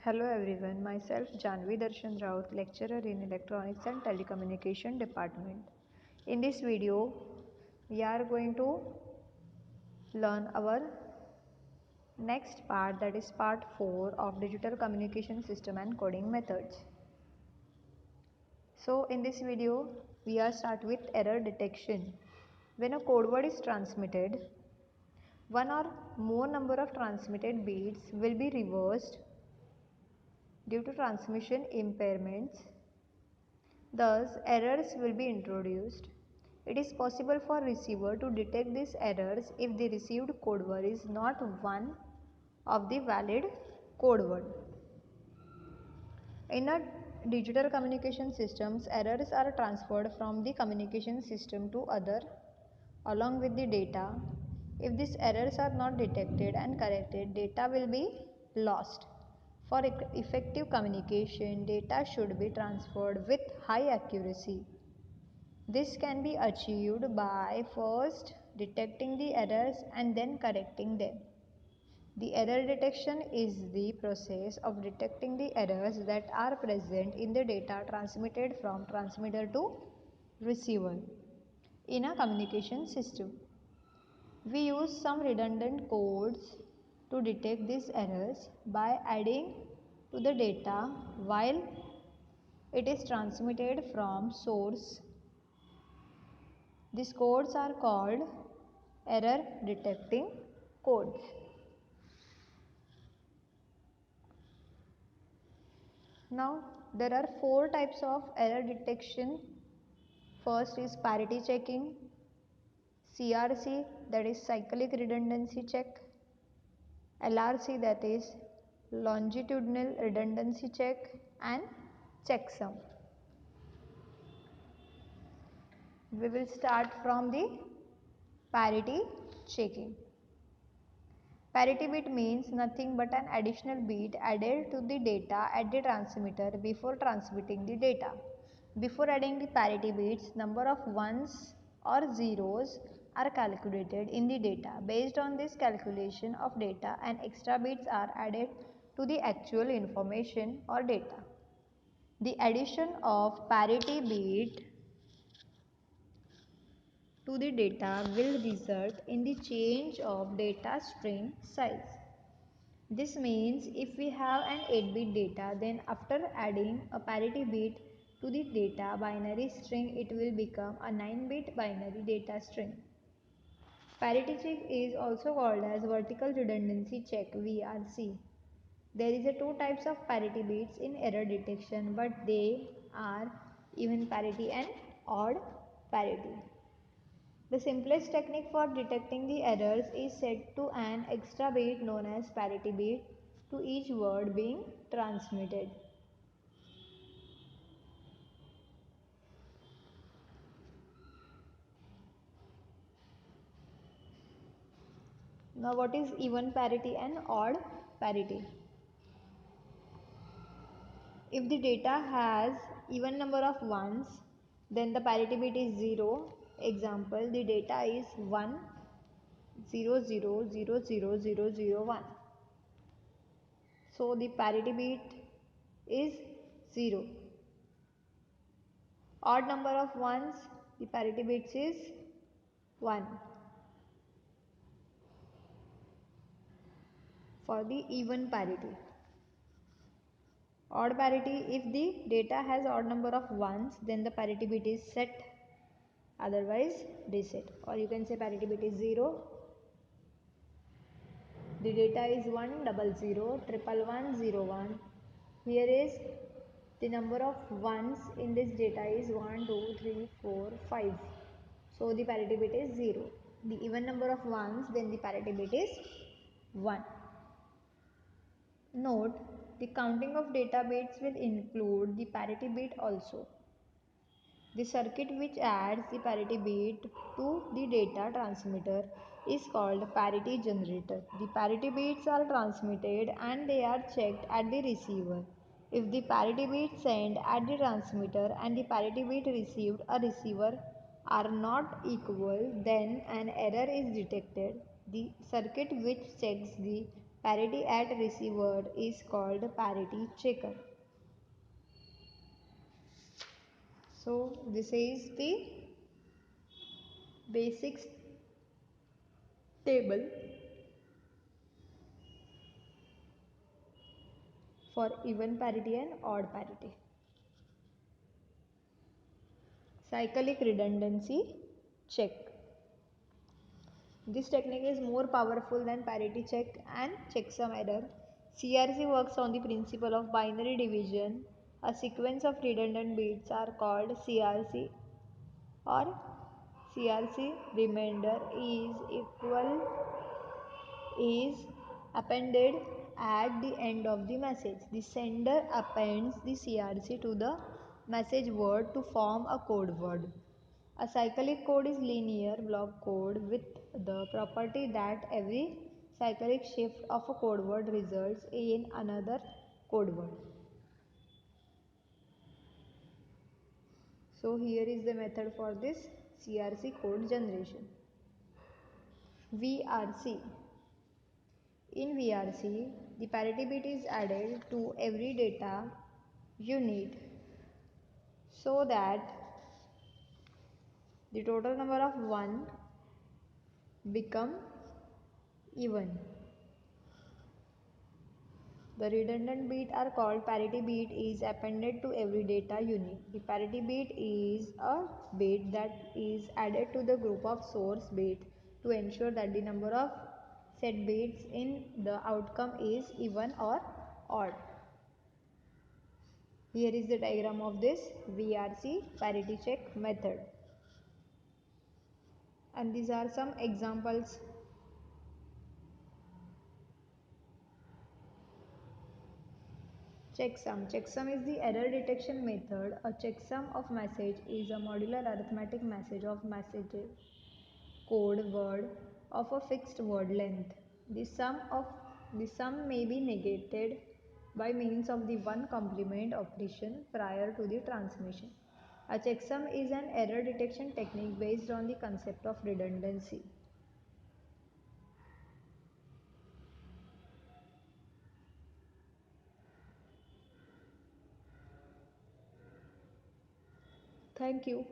Hello everyone, myself Janvi Darshan Raut, lecturer in Electronics and Telecommunication Department. In this video, we are going to learn our next part, that is part 4 of Digital Communication System and Coding Methods. So in this video, we are start with error detection. When a code word is transmitted, one or more number of transmitted bits will be reversed due to transmission impairments. Thus, errors will be introduced. It is possible for receiver to detect these errors if the received code word is not one of the valid code word. In a digital communication systems, errors are transferred from the communication system to other along with the data. If these errors are not detected and corrected, data will be lost. For effective communication, data should be transferred with high accuracy. This can be achieved by first detecting the errors and then correcting them. The error detection is the process of detecting the errors that are present in the data transmitted from transmitter to receiver in a communication system. We use some redundant codes to detect these errors by adding to the data while it is transmitted from source. These codes are called error detecting codes. Now there are four types of error detection. First is parity checking, CRC, that is cyclic redundancy check, LRC, that is longitudinal redundancy check, and checksum. We will start from the parity checking. Parity bit means nothing but an additional bit added to the data at the transmitter before transmitting the data. Before adding the parity bits, number of ones or zeros are calculated in the data. Based on this calculation of data, and extra bits are added to the actual information or data. The addition of parity bit to the data will result in the change of data string size. This means if we have an 8-bit data, then after adding a parity bit to the data binary string, it will become a 9-bit binary data string. Parity check is also called as vertical redundancy check, VRC. There is a two types of parity bits in error detection, but they are even parity and odd parity. The simplest technique for detecting the errors is set to an extra bit known as parity bit to each word being transmitted. Now what is even parity and odd parity? If the data has even number of ones, then the parity bit is 0. Example, the data is 1 0 0 0 0 0 0 1. So the parity bit is 0. Odd number of ones, the parity bits is 1. For the even parity. Odd parity, if the data has odd number of ones, then the parity bit is set, otherwise reset. Or you can say parity bit is 0. The data is 1 0 0 1 1 0 1. Here is the number of ones in this data is 1 2 3 4 5. So the parity bit is 0. The even number of ones, then the parity bit is 1. Note, the counting of data bits will include the parity bit also. The circuit which adds the parity bit to the data transmitter is called parity generator. The parity bits are transmitted and they are checked at the receiver. If the parity bit sent at the transmitter and the parity bit received a receiver are not equal, then an error is detected. The circuit which checks the Parity at receiver is called parity checker. So this is the basics table for even parity and odd parity. Cyclic redundancy check. This technique is more powerful than parity check and checksum error. CRC works on the principle of binary division. A sequence of redundant bits are called CRC, or CRC remainder is appended at the end of the message. The sender appends the CRC to the message word to form a code word. A cyclic code is linear block code with the property that every cyclic shift of a code word results in another code word. So here is the method for this CRC code generation. VRC. In VRC, the parity bit is added to every data unit so that the total number of 1 become even. The redundant bit are called parity bit is appended to every data unit. The parity bit is a bit that is added to the group of source bit to ensure that the number of set bits in the outcome is even or odd. Here is the diagram of this VRC parity check method. And these are some examples. Checksum. Checksum is the error detection method. A checksum of message is a modular arithmetic message of messages code word of a fixed word length. The sum may be negated by means of the one complement operation prior to the transmission. A checksum is an error detection technique based on the concept of redundancy. Thank you.